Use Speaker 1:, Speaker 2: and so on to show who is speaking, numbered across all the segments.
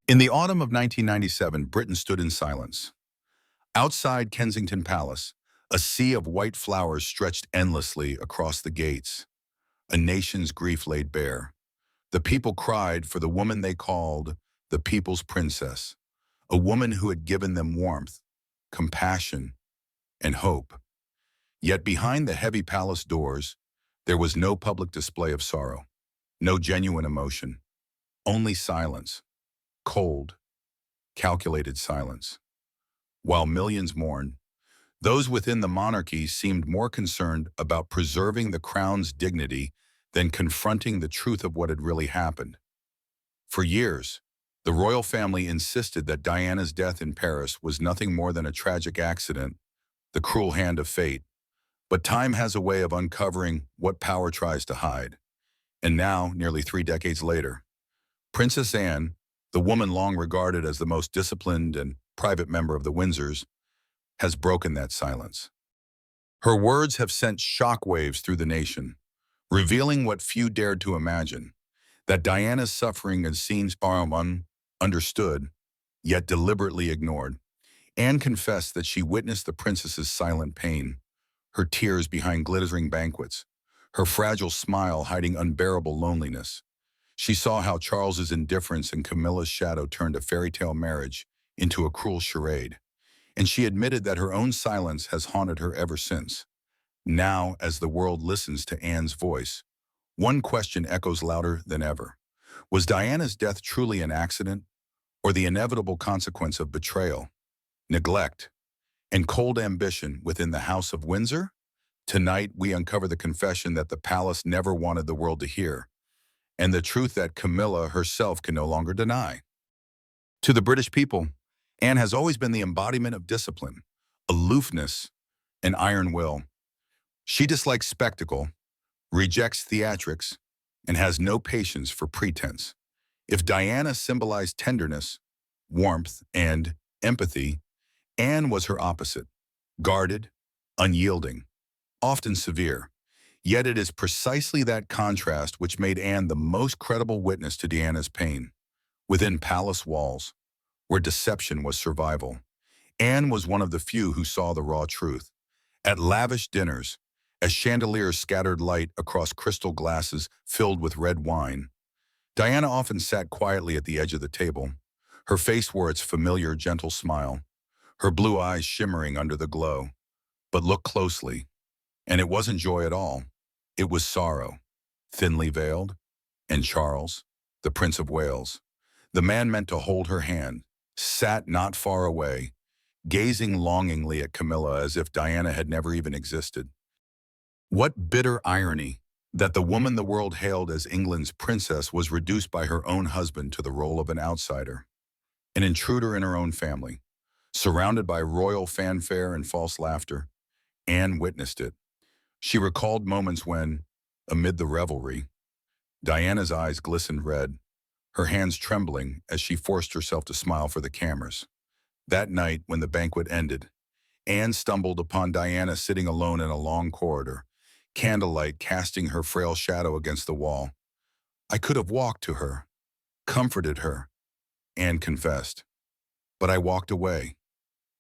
Speaker 1: In the autumn of 1997, Britain stood in silence. Outside Kensington Palace, a sea of white flowers stretched endlessly across the gates. A nation's grief laid bare. The people cried for the woman they called the people's princess, a woman who had given them warmth, compassion, and hope. Yet behind the heavy palace doors, there was no public display of sorrow, no genuine emotion, only silence, cold, calculated silence. While millions mourned, those within the monarchy seemed more concerned about preserving the crown's dignity than confronting the truth of what had really happened. For years, the royal family insisted that Diana's death in Paris was nothing more than a tragic accident, the cruel hand of fate. But time has a way of uncovering what power tries to hide. And now, nearly 3 decades later, Princess Anne, the woman long regarded as the most disciplined and private member of the Windsors, has broken that silence. Her words have sent shockwaves through the nation, revealing what few dared to imagine, that Diana's suffering is seen understood, yet deliberately ignored. Anne confessed that she witnessed the princess's silent pain, her tears behind glittering banquets, her fragile smile hiding unbearable loneliness. She saw how Charles's indifference and Camilla's shadow turned a fairy tale marriage into a cruel charade, and she admitted that her own silence has haunted her ever since. Now, as the world listens to Anne's voice, one question echoes louder than ever. Was Diana's death truly an accident, or the inevitable consequence of betrayal, neglect, and cold ambition within the House of Windsor? Tonight, we uncover the confession that the palace never wanted the world to hear, and the truth that Camilla herself can no longer deny. To the British people, Anne has always been the embodiment of discipline, aloofness, and iron will. She dislikes spectacle, rejects theatrics, and has no patience for pretense. If Diana symbolized tenderness, warmth, and empathy, Anne was her opposite, guarded, unyielding, often severe. Yet it is precisely that contrast which made Anne the most credible witness to Diana's pain. Within palace walls, where deception was survival, Anne was one of the few who saw the raw truth. At lavish dinners, as chandeliers scattered light across crystal glasses filled with red wine, Diana often sat quietly at the edge of the table. Her face wore its familiar, gentle smile, her blue eyes shimmering under the glow. But look closely, and it wasn't joy at all. It was sorrow, thinly veiled. And Charles, the Prince of Wales, the man meant to hold her hand, sat not far away, gazing longingly at Camilla as if Diana had never even existed. What bitter irony that the woman the world hailed as England's princess was reduced by her own husband to the role of an outsider, an intruder in her own family. Surrounded by royal fanfare and false laughter, Anne witnessed it. She recalled moments when, amid the revelry, Diana's eyes glistened red, her hands trembling as she forced herself to smile for the cameras. That night, when the banquet ended, Anne stumbled upon Diana sitting alone in a long corridor, candlelight casting her frail shadow against the wall. I could have walked to her, comforted her, Anne confessed. But I walked away.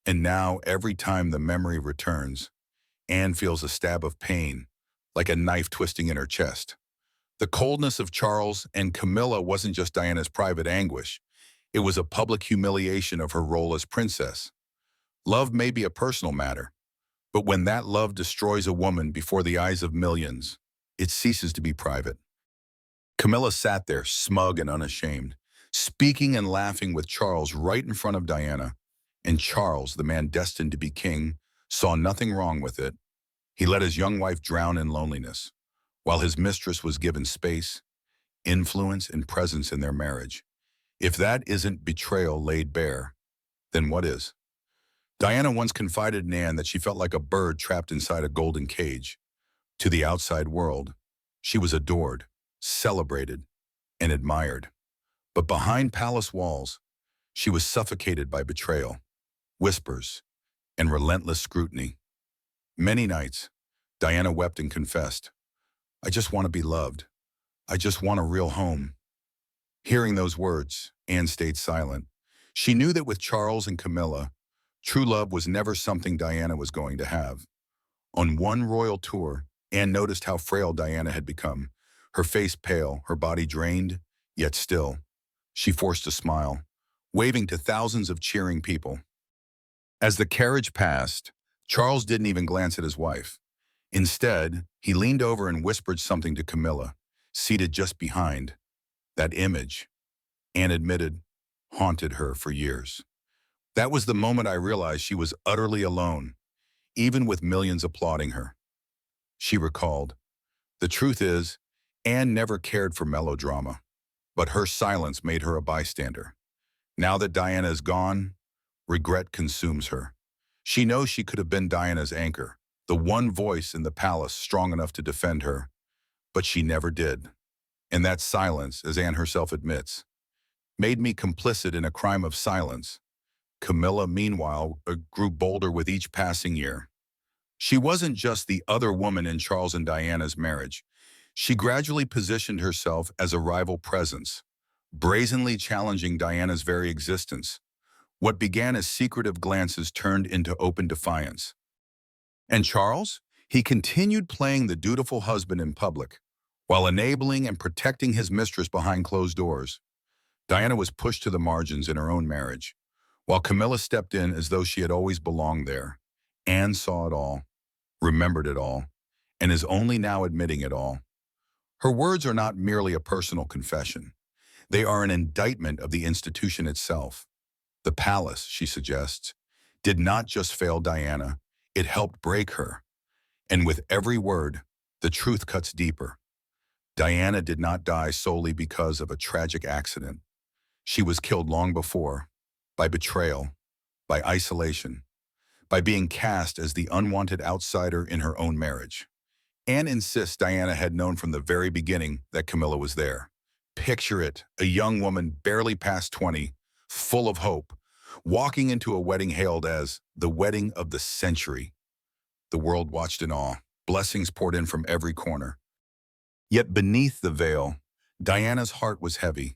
Speaker 1: And now, every time the memory returns, Anne feels a stab of pain, like a knife twisting in her chest. The coldness of Charles and Camilla wasn't just Diana's private anguish. It was a public humiliation of her role as princess. Love may be a personal matter, but when that love destroys a woman before the eyes of millions, it ceases to be private. Camilla sat there, smug and unashamed, speaking and laughing with Charles right in front of Diana. And Charles, the man destined to be king, saw nothing wrong with it. He let his young wife drown in loneliness, while his mistress was given space, influence, and presence in their marriage. If that isn't betrayal laid bare, then what is? Diana once confided in Anne that she felt like a bird trapped inside a golden cage. To the outside world, she was adored, celebrated, and admired. But behind palace walls, she was suffocated by betrayal, whispers, and relentless scrutiny. Many nights, Diana wept and confessed, I just want to be loved. I just want a real home. Hearing those words, Anne stayed silent. She knew that with Charles and Camilla, true love was never something Diana was going to have. On one royal tour, Anne noticed how frail Diana had become. Her face pale, her body drained, yet still. She forced a smile, waving to thousands of cheering people. As the carriage passed, Charles didn't even glance at his wife. Instead, he leaned over and whispered something to Camilla, seated just behind. That image, Anne admitted, haunted her for years. That was the moment I realized she was utterly alone, even with millions applauding her. She recalled, "The truth is, Anne never cared for melodrama, but her silence made her a bystander. Now that Diana is gone, regret consumes her. She knows she could have been Diana's anchor, the one voice in the palace strong enough to defend her, but she never did. And that silence, as Anne herself admits, made me complicit in a crime of silence." Camilla, meanwhile, grew bolder with each passing year. She wasn't just the other woman in Charles and Diana's marriage. She gradually positioned herself as a rival presence, brazenly challenging Diana's very existence. What began as secretive glances turned into open defiance. And Charles? He continued playing the dutiful husband in public, while enabling and protecting his mistress behind closed doors. Diana was pushed to the margins in her own marriage, while Camilla stepped in as though she had always belonged there. Anne saw it all, remembered it all, and is only now admitting it all. Her words are not merely a personal confession. They are an indictment of the institution itself. The palace, she suggests, did not just fail Diana, it helped break her. And with every word, the truth cuts deeper. Diana did not die solely because of a tragic accident. She was killed long before, by betrayal, by isolation, by being cast as the unwanted outsider in her own marriage. Anne insists Diana had known from the very beginning that Camilla was there. Picture it, a young woman barely past 20, full of hope, walking into a wedding hailed as the wedding of the century. The world watched in awe. Blessings poured in from every corner. Yet beneath the veil, Diana's heart was heavy.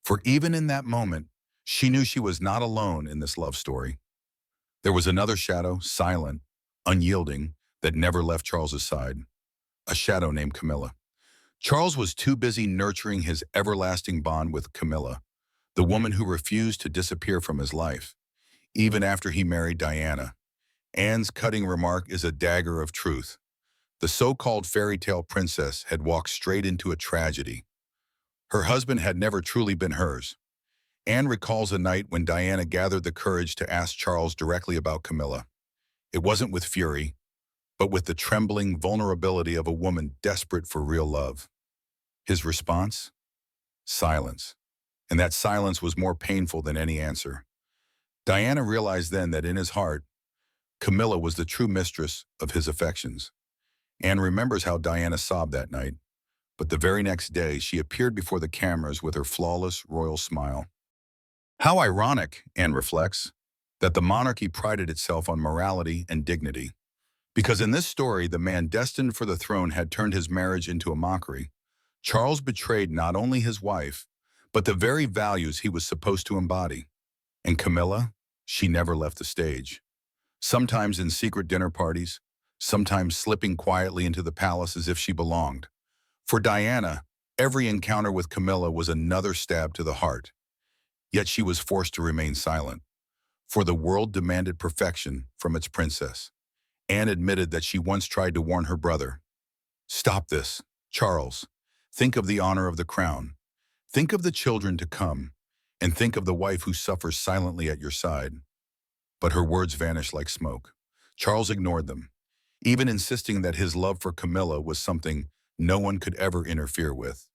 Speaker 1: For even in that moment, she knew she was not alone in this love story. There was another shadow, silent, unyielding, that never left Charles's side. A shadow named Camilla. Charles was too busy nurturing his everlasting bond with Camilla, the woman who refused to disappear from his life, even after he married Diana. Anne's cutting remark is a dagger of truth. The so-called fairy tale princess had walked straight into a tragedy. Her husband had never truly been hers. Anne recalls a night when Diana gathered the courage to ask Charles directly about Camilla. It wasn't with fury, but with the trembling vulnerability of a woman desperate for real love. His response? Silence. And that silence was more painful than any answer. Diana realized then that in his heart, Camilla was the true mistress of his affections. Anne remembers how Diana sobbed that night, but the very next day she appeared before the cameras with her flawless royal smile. How ironic, Anne reflects, that the monarchy prided itself on morality and dignity. Because in this story, the man destined for the throne had turned his marriage into a mockery. Charles betrayed not only his wife, but the very values he was supposed to embody. And Camilla, she never left the stage. Sometimes in secret dinner parties, sometimes slipping quietly into the palace as if she belonged. For Diana, every encounter with Camilla was another stab to the heart. Yet she was forced to remain silent, for the world demanded perfection from its princess. Anne admitted that she once tried to warn her brother. "Stop this, Charles. Think of the honor of the crown. Think of the children to come, and think of the wife who suffers silently at your side." But her words vanished like smoke. Charles ignored them, even insisting that his love for Camilla was something no one could ever interfere with.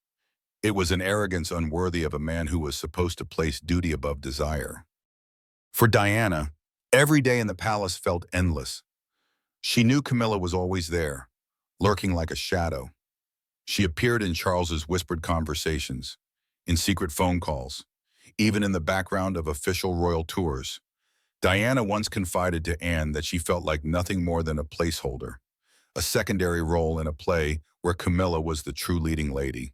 Speaker 1: It was an arrogance unworthy of a man who was supposed to place duty above desire. For Diana, every day in the palace felt endless. She knew Camilla was always there, lurking like a shadow. She appeared in Charles's whispered conversations, in secret phone calls, even in the background of official royal tours. Diana once confided to Anne that she felt like nothing more than a placeholder, a secondary role in a play where Camilla was the true leading lady.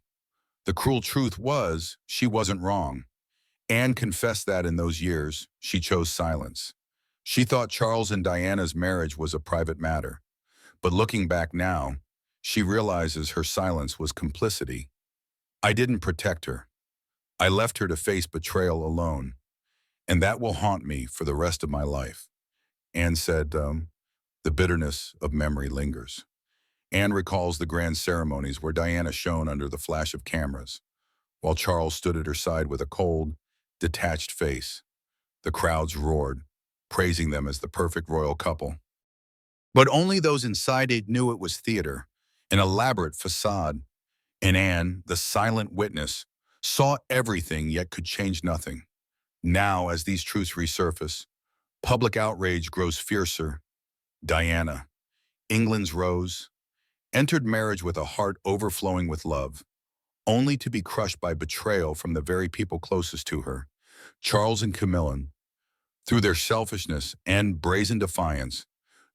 Speaker 1: The cruel truth was, she wasn't wrong. Anne confessed that in those years, she chose silence. She thought Charles and Diana's marriage was a private matter, but looking back now, she realizes her silence was complicity. I didn't protect her. I left her to face betrayal alone, and that will haunt me for the rest of my life. Anne said, the bitterness of memory lingers. Anne recalls the grand ceremonies where Diana shone under the flash of cameras, while Charles stood at her side with a cold, detached face. The crowds roared, praising them as the perfect royal couple. But only those inside it knew it was theater, an elaborate facade. And Anne, the silent witness, saw everything yet could change nothing. Now, as these truths resurface, public outrage grows fiercer. Diana, England's rose, entered marriage with a heart overflowing with love, only to be crushed by betrayal from the very people closest to her. Charles and Camilla, through their selfishness and brazen defiance,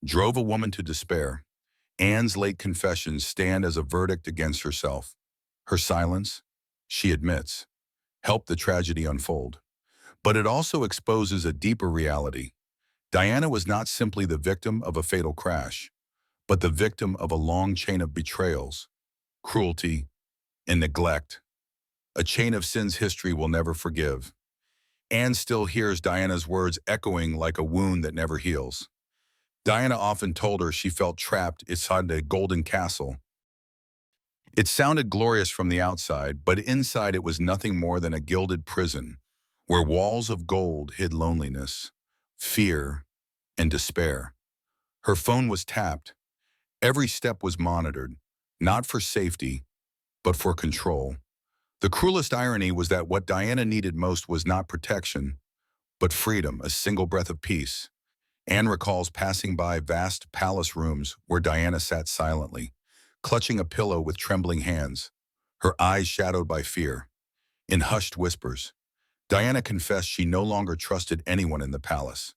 Speaker 1: drove a woman to despair. Anne's late confessions stand as a verdict against herself. Her silence, she admits, helped the tragedy unfold. But it also exposes a deeper reality. Diana was not simply the victim of a fatal crash, but the victim of a long chain of betrayals, cruelty, and neglect, a chain of sins history will never forgive. Anne still hears Diana's words echoing like a wound that never heals. Diana often told her she felt trapped inside a golden castle. It sounded glorious from the outside, but inside it was nothing more than a gilded prison, where walls of gold hid loneliness, fear, and despair. Her phone was tapped. Every step was monitored, not for safety, but for control. The cruelest irony was that what Diana needed most was not protection, but freedom, a single breath of peace. Anne recalls passing by vast palace rooms where Diana sat silently, clutching a pillow with trembling hands, her eyes shadowed by fear. In hushed whispers, Diana confessed she no longer trusted anyone in the palace.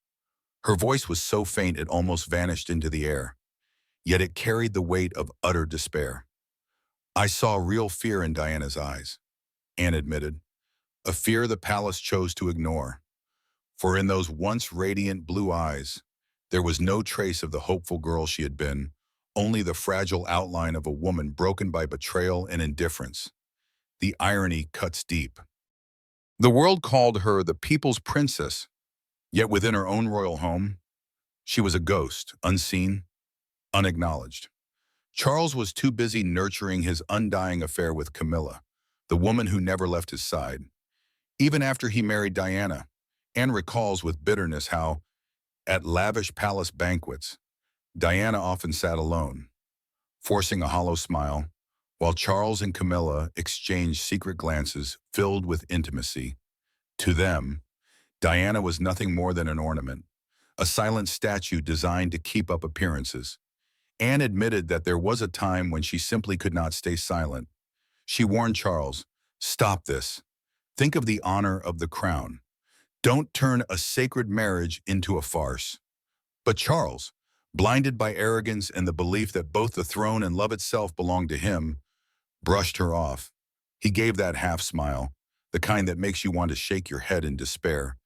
Speaker 1: Her voice was so faint it almost vanished into the air, yet it carried the weight of utter despair. I saw real fear in Diana's eyes, Anne admitted, a fear the palace chose to ignore. For in those once radiant blue eyes, there was no trace of the hopeful girl she had been, only the fragile outline of a woman broken by betrayal and indifference. The irony cuts deep. The world called her the people's princess, yet within her own royal home, she was a ghost, unseen, unacknowledged. Charles was too busy nurturing his undying affair with Camilla, the woman who never left his side. Even after he married Diana, Anne recalls with bitterness how, at lavish palace banquets, Diana often sat alone, forcing a hollow smile, while Charles and Camilla exchanged secret glances filled with intimacy. To them, Diana was nothing more than an ornament, a silent statue designed to keep up appearances. Anne admitted that there was a time when she simply could not stay silent. She warned Charles, "Stop this. Think of the honor of the crown. Don't turn a sacred marriage into a farce." But Charles, blinded by arrogance and the belief that both the throne and love itself belonged to him, brushed her off. He gave that half smile, the kind that makes you want to shake your head in despair,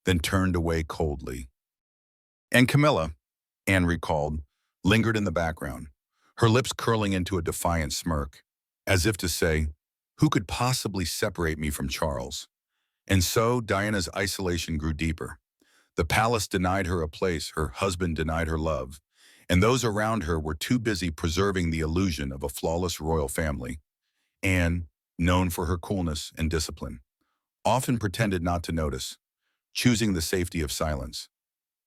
Speaker 1: then turned away coldly. And Camilla, Anne recalled, lingered in the background, her lips curling into a defiant smirk, as if to say, "Who could possibly separate me from Charles?" And so Diana's isolation grew deeper. The palace denied her a place, her husband denied her love, and those around her were too busy preserving the illusion of a flawless royal family. Anne, known for her coolness and discipline, often pretended not to notice, choosing the safety of silence.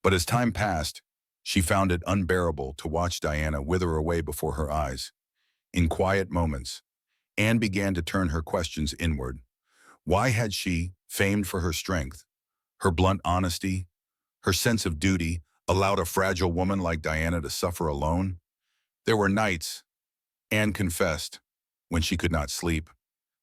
Speaker 1: But as time passed, she found it unbearable to watch Diana wither away before her eyes. In quiet moments, Anne began to turn her questions inward. Why had she, famed for her strength, her blunt honesty, her sense of duty, allowed a fragile woman like Diana to suffer alone? There were nights, Anne confessed, when she could not sleep.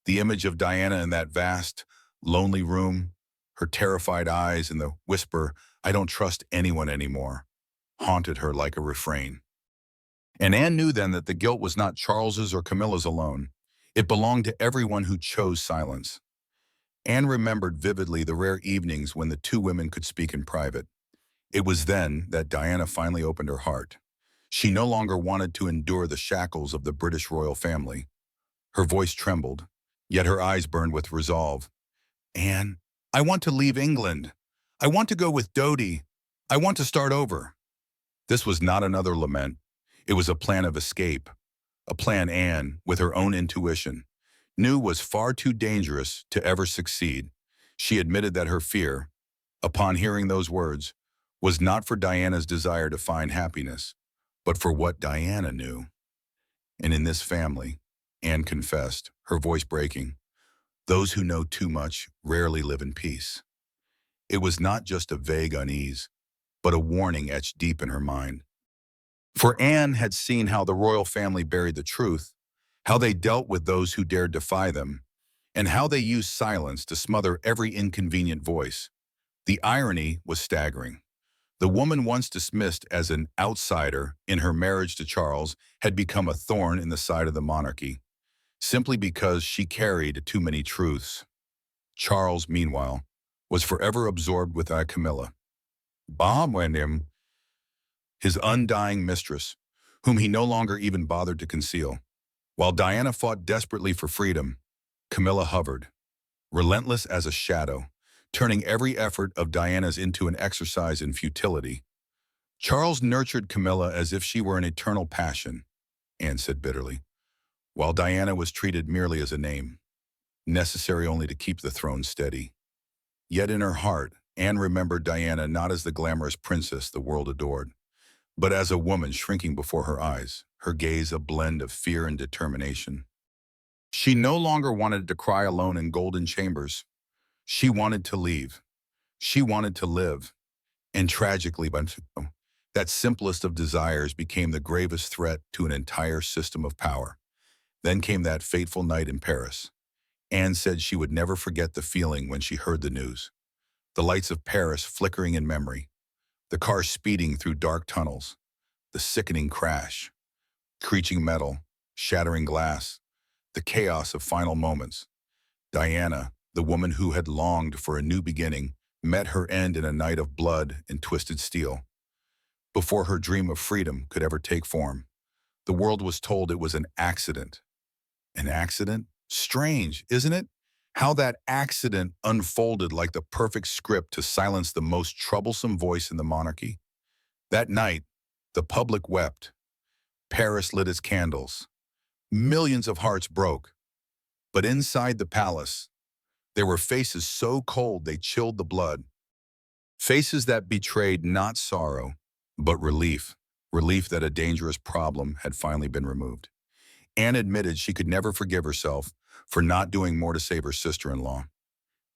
Speaker 1: The image of Diana in that vast, lonely room, her terrified eyes and the whisper, "I don't trust anyone anymore," haunted her like a refrain. And Anne knew then that the guilt was not Charles's or Camilla's alone. It belonged to everyone who chose silence. Anne remembered vividly the rare evenings when the two women could speak in private. It was then that Diana finally opened her heart. She no longer wanted to endure the shackles of the British royal family. Her voice trembled, yet her eyes burned with resolve. Anne, I want to leave England. I want to go with Dodie. I want to start over. This was not another lament. It was a plan of escape. A plan Anne, with her own intuition, knew was far too dangerous to ever succeed. She admitted that her fear, upon hearing those words, was not for Diana's desire to find happiness, but for what Diana knew. And in this family, Anne confessed, her voice breaking, those who know too much rarely live in peace. It was not just a vague unease, but a warning etched deep in her mind. For Anne had seen how the royal family buried the truth, how they dealt with those who dared defy them, and how they used silence to smother every inconvenient voice. The irony was staggering. The woman once dismissed as an outsider in her marriage to Charles had become a thorn in the side of the monarchy, simply because she carried too many truths. Charles, meanwhile, was forever absorbed with Camilla, him, his undying mistress, whom he no longer even bothered to conceal. While Diana fought desperately for freedom, Camilla hovered, relentless as a shadow, turning every effort of Diana's into an exercise in futility. Charles nurtured Camilla as if she were an eternal passion, Anne said bitterly, while Diana was treated merely as a name, necessary only to keep the throne steady. Yet in her heart, Anne remembered Diana not as the glamorous princess the world adored, but as a woman shrinking before her eyes, her gaze a blend of fear and determination. She no longer wanted to cry alone in golden chambers. She wanted to leave. She wanted to live. And tragically, that simplest of desires became the gravest threat to an entire system of power. Then came that fateful night in Paris. Anne said she would never forget the feeling when she heard the news. The lights of Paris flickering in memory, the car speeding through dark tunnels, the sickening crash, creaking metal, shattering glass, the chaos of final moments. Diana, the woman who had longed for a new beginning, met her end in a night of blood and twisted steel. Before her dream of freedom could ever take form, the world was told it was an accident. An accident? Strange, isn't it? How that accident unfolded like the perfect script to silence the most troublesome voice in the monarchy. That night, the public wept. Paris lit its candles. Millions of hearts broke. But inside the palace, there were faces so cold they chilled the blood. Faces that betrayed not sorrow, but relief. Relief that a dangerous problem had finally been removed. Anne admitted she could never forgive herself for not doing more to save her sister-in-law.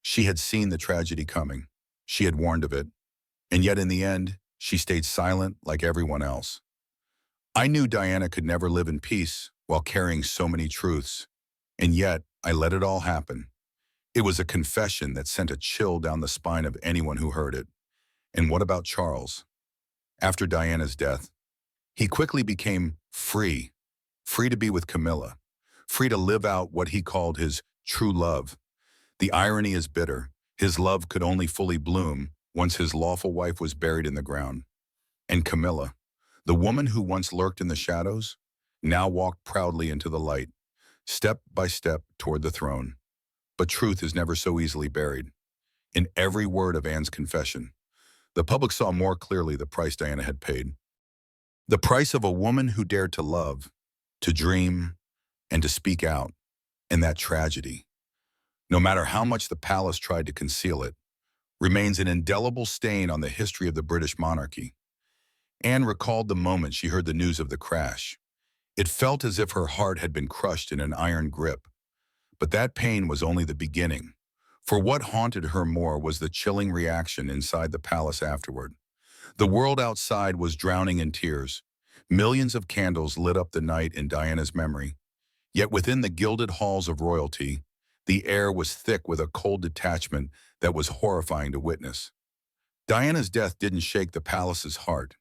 Speaker 1: She had seen the tragedy coming. She had warned of it. And yet in the end, she stayed silent like everyone else. I knew Diana could never live in peace while carrying so many truths. And yet, I let it all happen. It was a confession that sent a chill down the spine of anyone who heard it. And what about Charles? After Diana's death, he quickly became free. Free to be with Camilla. Free to live out what he called his true love. The irony is bitter. His love could only fully bloom once his lawful wife was buried in the ground. And Camilla, the woman who once lurked in the shadows, now walked proudly into the light, step by step toward the throne. But truth is never so easily buried. In every word of Anne's confession, the public saw more clearly the price Diana had paid. The price of a woman who dared to love, to dream, and to speak out. And that tragedy, no matter how much the palace tried to conceal it, remains an indelible stain on the history of the British monarchy. Anne recalled the moment she heard the news of the crash. It felt as if her heart had been crushed in an iron grip. But that pain was only the beginning. For what haunted her more was the chilling reaction inside the palace afterward. The world outside was drowning in tears. Millions of candles lit up the night in Diana's memory. Yet within the gilded halls of royalty, the air was thick with a cold detachment that was horrifying to witness. Diana's death didn't shake the palace's heart.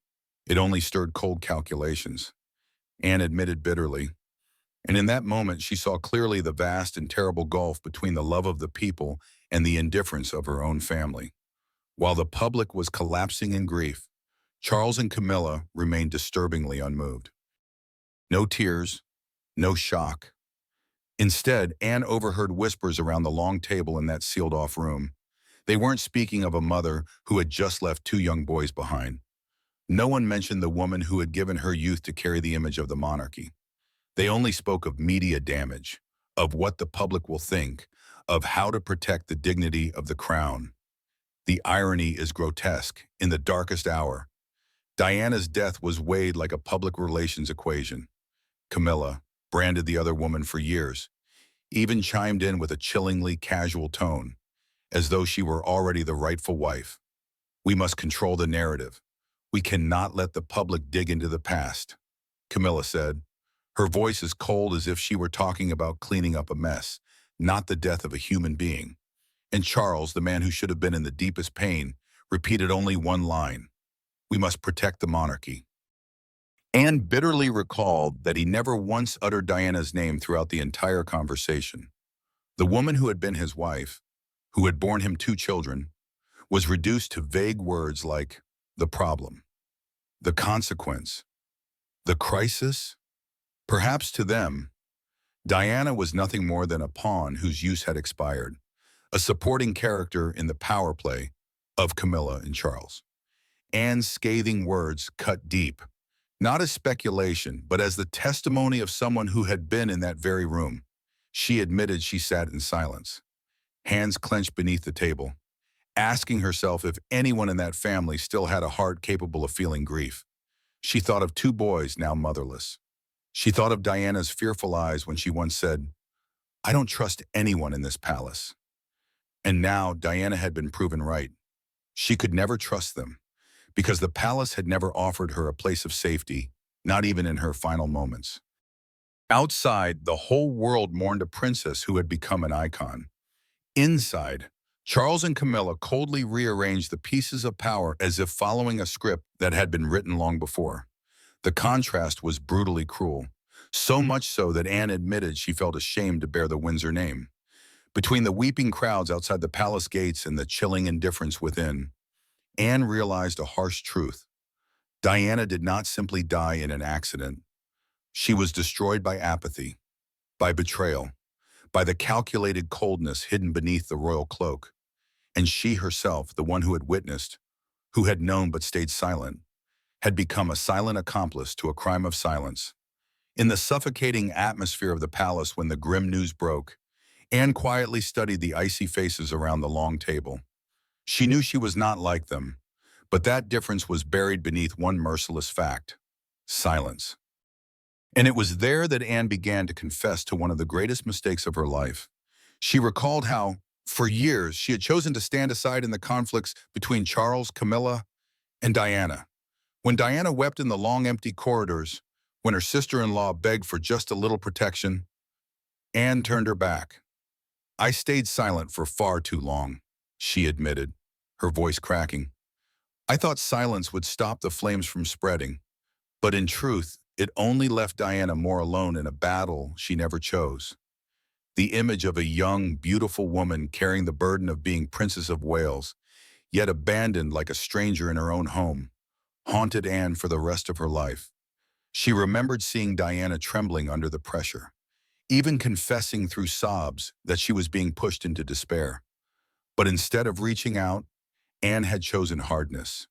Speaker 1: It only stirred cold calculations. Anne admitted bitterly. And in that moment, she saw clearly the vast and terrible gulf between the love of the people and the indifference of her own family. While the public was collapsing in grief, Charles and Camilla remained disturbingly unmoved. No tears, no shock. Instead, Anne overheard whispers around the long table in that sealed-off room. They weren't speaking of a mother who had just left two young boys behind. No one mentioned the woman who had given her youth to carry the image of the monarchy. They only spoke of media damage, of what the public will think, of how to protect the dignity of the crown. The irony is grotesque. In the darkest hour, Diana's death was weighed like a public relations equation. Camilla, branded the other woman for years, even chimed in with a chillingly casual tone, as though she were already the rightful wife. We must control the narrative. We cannot let the public dig into the past, Camilla said, her voice as cold as if she were talking about cleaning up a mess, not the death of a human being. And Charles, the man who should have been in the deepest pain, repeated only one line: "We must protect the monarchy." Anne bitterly recalled that he never once uttered Diana's name throughout the entire conversation. The woman who had been his wife, who had borne him two children, was reduced to vague words like the problem, the consequence, the crisis. Perhaps to them, Diana was nothing more than a pawn whose use had expired, a supporting character in the power play of Camilla and Charles. Anne's scathing words cut deep, not as speculation, but as the testimony of someone who had been in that very room. She admitted she sat in silence, hands clenched beneath the table, asking herself if anyone in that family still had a heart capable of feeling grief. She thought of two boys now motherless. She thought of Diana's fearful eyes when she once said, "I don't trust anyone in this palace." And now Diana had been proven right. She could never trust them, because the palace had never offered her a place of safety, not even in her final moments. Outside, the whole world mourned a princess who had become an icon. Inside, Charles and Camilla coldly rearranged the pieces of power as if following a script that had been written long before. The contrast was brutally cruel, so much so that Anne admitted she felt ashamed to bear the Windsor name. Between the weeping crowds outside the palace gates and the chilling indifference within, Anne realized a harsh truth. Diana did not simply die in an accident. She was destroyed by apathy, by betrayal, by the calculated coldness hidden beneath the royal cloak. And she herself, the one who had witnessed, who had known but stayed silent, had become a silent accomplice to a crime of silence. In the suffocating atmosphere of the palace when the grim news broke, Anne quietly studied the icy faces around the long table. She knew she was not like them, but that difference was buried beneath one merciless fact: silence. And it was there that Anne began to confess to one of the greatest mistakes of her life. She recalled how, for years, she had chosen to stand aside in the conflicts between Charles, Camilla, and Diana. When Diana wept in the long empty corridors, when her sister-in-law begged for just a little protection, Anne turned her back. "I stayed silent for far too long," she admitted, her voice cracking. "I thought silence would stop the flames from spreading, but in truth, it only left Diana more alone in a battle she never chose." The image of a young, beautiful woman carrying the burden of being Princess of Wales, yet abandoned like a stranger in her own home, haunted Anne for the rest of her life. She remembered seeing Diana trembling under the pressure, even confessing through sobs that she was being pushed into despair. But instead of reaching out, Anne had chosen hardness,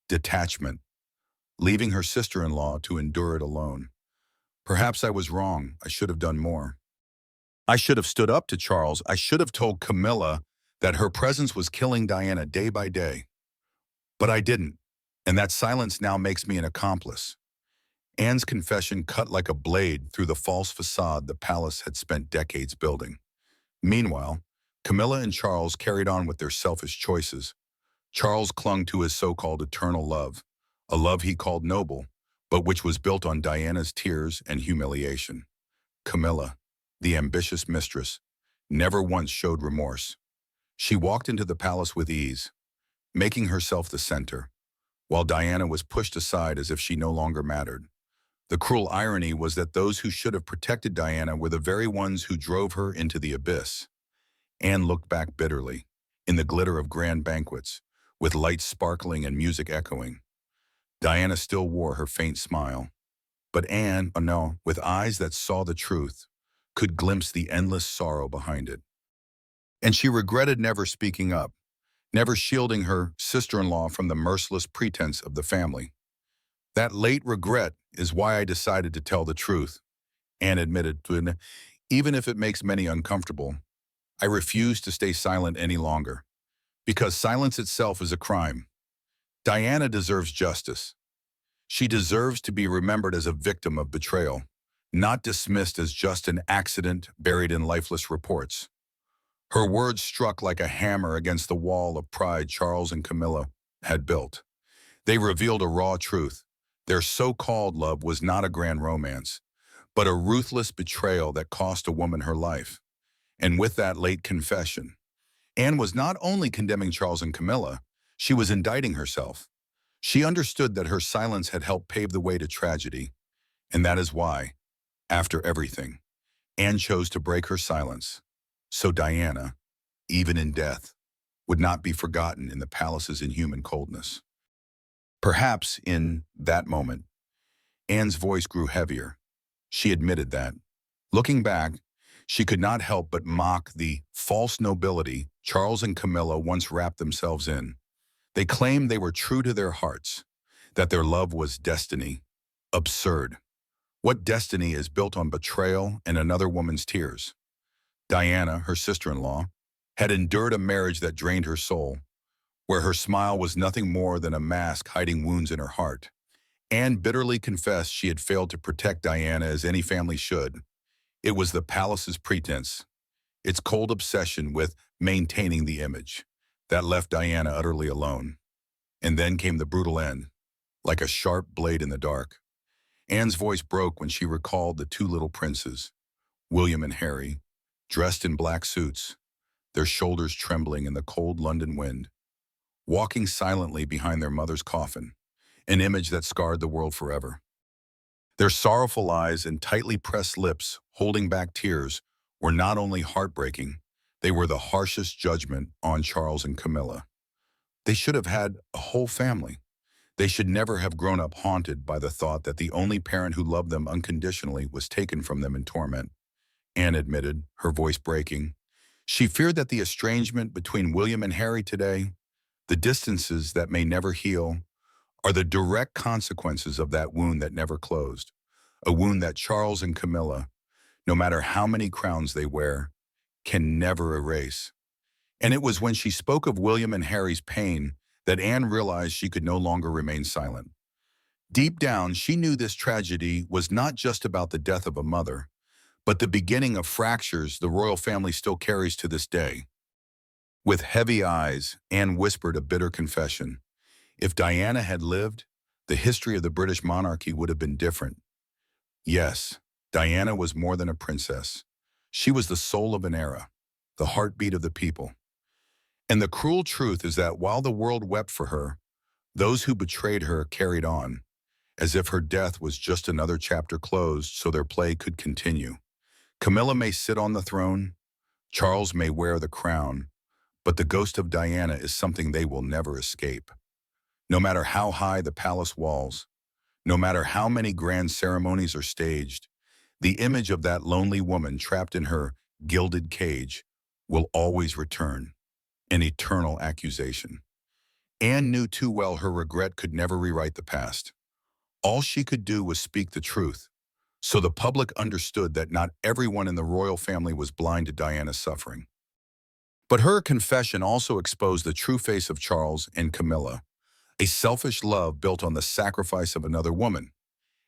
Speaker 1: detachment, leaving her sister-in-law to endure it alone. "Perhaps I was wrong. I should have done more. I should have stood up to Charles. I should have told Camilla that her presence was killing Diana day by day. But I didn't, and that silence now makes me an accomplice." Anne's confession cut like a blade through the false facade the palace had spent decades building. Meanwhile, Camilla and Charles carried on with their selfish choices. Charles clung to his so-called eternal love, a love he called noble, but which was built on Diana's tears and humiliation. Camilla, the ambitious mistress, never once showed remorse. She walked into the palace with ease, making herself the center, while Diana was pushed aside as if she no longer mattered. The cruel irony was that those who should have protected Diana were the very ones who drove her into the abyss. Anne looked back bitterly, in the glitter of grand banquets, with lights sparkling and music echoing. Diana still wore her faint smile. But Anne, oh no, with eyes that saw the truth, could glimpse the endless sorrow behind it. And she regretted never speaking up, never shielding her sister-in-law from the merciless pretense of the family. That late regret is why I decided to tell the truth, Anne admitted, even if it makes many uncomfortable. I refuse to stay silent any longer, because silence itself is a crime. Diana deserves justice. She deserves to be remembered as a victim of betrayal, not dismissed as just an accident buried in lifeless reports. Her words struck like a hammer against the wall of pride Charles and Camilla had built. They revealed a raw truth. Their so-called love was not a grand romance, but a ruthless betrayal that cost a woman her life. And with that late confession, Anne was not only condemning Charles and Camilla, she was indicting herself. She understood that her silence had helped pave the way to tragedy, and that is why, after everything, Anne chose to break her silence. So Diana, even in death, would not be forgotten in the palace's inhuman coldness. Perhaps in that moment, Anne's voice grew heavier. She admitted that. Looking back, she could not help but mock the false nobility Charles and Camilla once wrapped themselves in. They claimed they were true to their hearts, that their love was destiny. Absurd. What destiny is built on betrayal and another woman's tears? Diana, her sister-in-law, had endured a marriage that drained her soul, where her smile was nothing more than a mask hiding wounds in her heart. Anne bitterly confessed she had failed to protect Diana as any family should. It was the palace's pretense, its cold obsession with maintaining the image, that left Diana utterly alone. And then came the brutal end, like a sharp blade in the dark. Anne's voice broke when she recalled the two little princes, William and Harry, dressed in black suits, their shoulders trembling in the cold London wind, walking silently behind their mother's coffin, an image that scarred the world forever. Their sorrowful eyes and tightly pressed lips, holding back tears, were not only heartbreaking, they were the harshest judgment on Charles and Camilla. They should have had a whole family. They should never have grown up haunted by the thought that the only parent who loved them unconditionally was taken from them in torment. Anne admitted, her voice breaking. She feared that the estrangement between William and Harry today, the distances that may never heal, are the direct consequences of that wound that never closed, a wound that Charles and Camilla, no matter how many crowns they wear, can never erase. And it was when she spoke of William and Harry's pain that Anne realized she could no longer remain silent. Deep down, she knew this tragedy was not just about the death of a mother, but the beginning of fractures the royal family still carries to this day. With heavy eyes, Anne whispered a bitter confession. If Diana had lived, the history of the British monarchy would have been different. Yes, Diana was more than a princess. She was the soul of an era, the heartbeat of the people. And the cruel truth is that while the world wept for her, those who betrayed her carried on, as if her death was just another chapter closed so their play could continue. Camilla may sit on the throne, Charles may wear the crown, but the ghost of Diana is something they will never escape. No matter how high the palace walls, no matter how many grand ceremonies are staged, the image of that lonely woman trapped in her gilded cage will always return, an eternal accusation. Anne knew too well her regret could never rewrite the past. All she could do was speak the truth, so the public understood that not everyone in the royal family was blind to Diana's suffering. But her confession also exposed the true face of Charles and Camilla, a selfish love built on the sacrifice of another woman,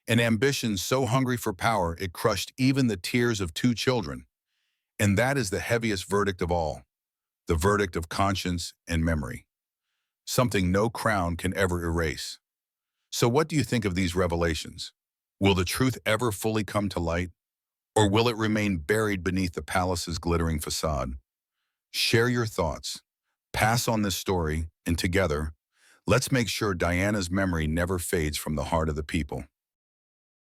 Speaker 1: an ambition so hungry for power it crushed even the tears of two children. And that is the heaviest verdict of all, the verdict of conscience and memory, something no crown can ever erase. So what do you think of these revelations? Will the truth ever fully come to light, or will it remain buried beneath the palace's glittering facade? Share your thoughts, pass on this story, and together, let's make sure Diana's memory never fades from the heart of the people.